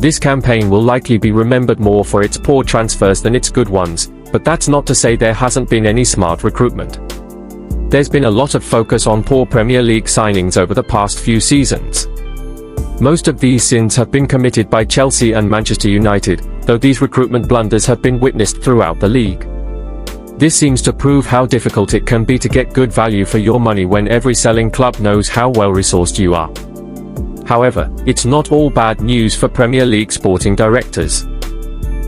This campaign will likely be remembered more for its poor transfers than its good ones, but that's not to say there hasn't been any smart recruitment. There's been a lot of focus on poor Premier League signings over the past few seasons. Most of these sins have been committed by Chelsea and Manchester United, though these recruitment blunders have been witnessed throughout the league. This seems to prove how difficult it can be to get good value for your money when every selling club knows how well-resourced you are. However, it's not all bad news for Premier League sporting directors.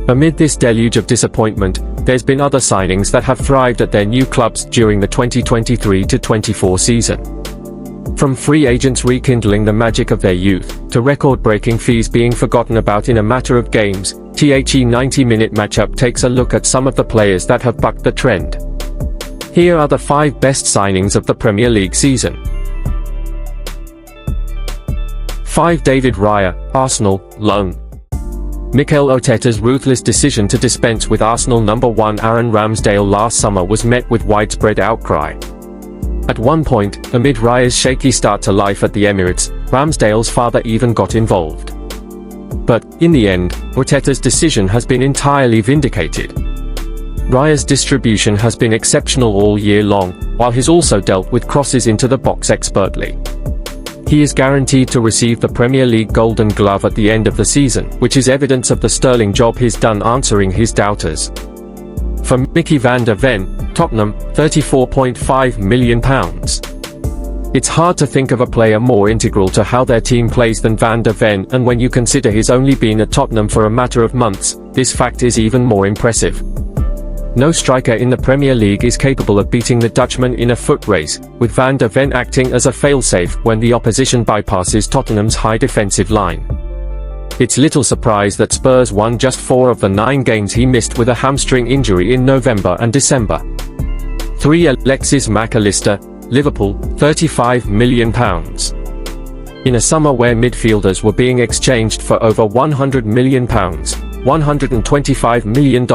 Amid this deluge of disappointment, there's been other signings that have thrived at their new clubs during the 2023-24 season. From free agents rekindling the magic of their youth, to record-breaking fees being forgotten about in a matter of games, The 90-minute matchup takes a look at some of the players that have bucked the trend. Here are the 5 best signings of the Premier League season. 5. David Raya, Arsenal, loan. Mikel Arteta's ruthless decision to dispense with Arsenal number 1 Aaron Ramsdale last summer was met with widespread outcry. At one point, amid Raya's shaky start to life at the Emirates, Ramsdale's father even got involved. But, in the end, Arteta's decision has been entirely vindicated. Raya's distribution has been exceptional all year long, while he's also dealt with crosses into the box expertly. He is guaranteed to receive the Premier League Golden Glove at the end of the season, which is evidence of the sterling job he's done answering his doubters. For Micky van der Ven, Tottenham, £34.5 million. It's hard to think of a player more integral to how their team plays than Van der Ven, and when you consider he's only been at Tottenham for a matter of months, this fact is even more impressive. No striker in the Premier League is capable of beating the Dutchman in a foot race, with Van der Ven acting as a failsafe when the opposition bypasses Tottenham's high defensive line. It's little surprise that Spurs won just 4 of the 9 games he missed with a hamstring injury in November and December. 3. Alexis Mac Allister, Liverpool, £35 million. In a summer where midfielders were being exchanged for over £100 million, $125 million,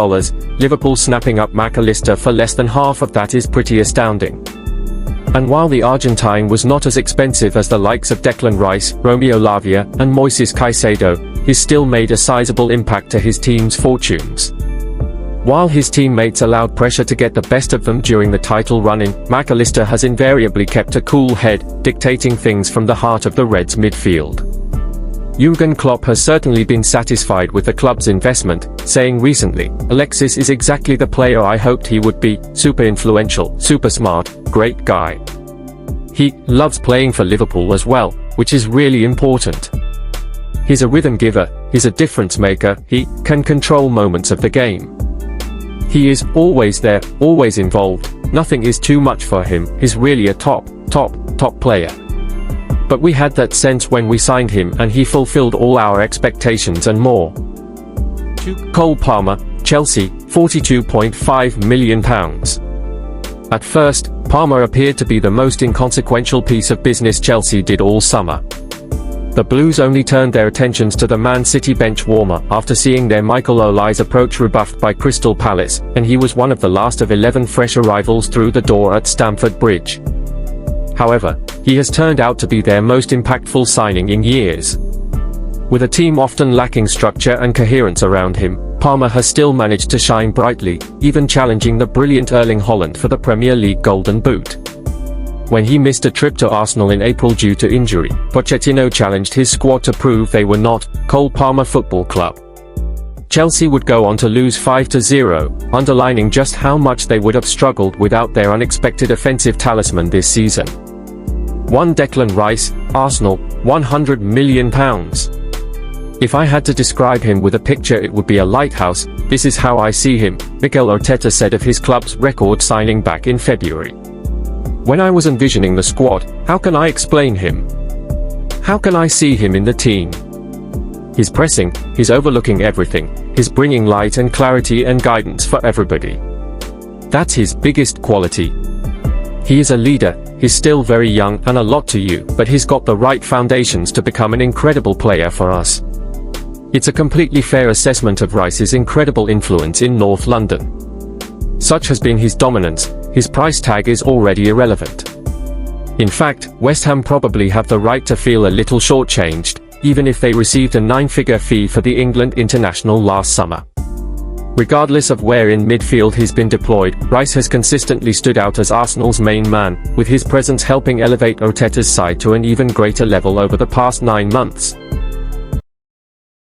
Liverpool snapping up Mac Allister for less than half of that is pretty astounding. And while the Argentine was not as expensive as the likes of Declan Rice, Romeo Lavia, and Moises Caicedo, he still made a sizable impact to his team's fortunes. While his teammates allowed pressure to get the best of them during the title run-in, Mac Allister has invariably kept a cool head, dictating things from the heart of the Reds' midfield. Jurgen Klopp has certainly been satisfied with the club's investment, saying recently, "Alexis is exactly the player I hoped he would be, super influential, super smart, great guy. He loves playing for Liverpool as well, which is really important. He's a rhythm giver, he's a difference maker, he can control moments of the game. He is always there, always involved, nothing is too much for him, he's really a top player. But we had that sense when we signed him and he fulfilled all our expectations and more." 2. Cole Palmer, Chelsea, £42.5 million. At first, Palmer appeared to be the most inconsequential piece of business Chelsea did all summer. The Blues only turned their attentions to the Man City bench warmer after seeing their Michael Olise approach rebuffed by Crystal Palace, and he was one of the last of 11 fresh arrivals through the door at Stamford Bridge. However, he has turned out to be their most impactful signing in years. With a team often lacking structure and coherence around him, Palmer has still managed to shine brightly, even challenging the brilliant Erling Haaland for the Premier League Golden Boot. When he missed a trip to Arsenal in April due to injury, Pochettino challenged his squad to prove they were not Cole Palmer Football Club. Chelsea would go on to lose 5-0, underlining just how much they would have struggled without their unexpected offensive talisman this season. 1. Declan Rice, Arsenal, £100 million. If I had to describe him with a picture, it would be a lighthouse. This is how I see him, Mikel Arteta said of his club's record signing back in February. "When I was envisioning the squad, how can I explain him? How can I see him in the team? He's pressing, he's overlooking everything, he's bringing light and clarity and guidance for everybody. That's his biggest quality. He is a leader, he's still very young and a lot to you, but he's got the right foundations to become an incredible player for us." It's a completely fair assessment of Rice's incredible influence in North London. Such has been his dominance, his price tag is already irrelevant. In fact, West Ham probably have the right to feel a little shortchanged, even if they received a 9-figure fee for the England international last summer. Regardless of where in midfield he's been deployed, Rice has consistently stood out as Arsenal's main man, with his presence helping elevate Arteta's side to an even greater level over the past 9 months.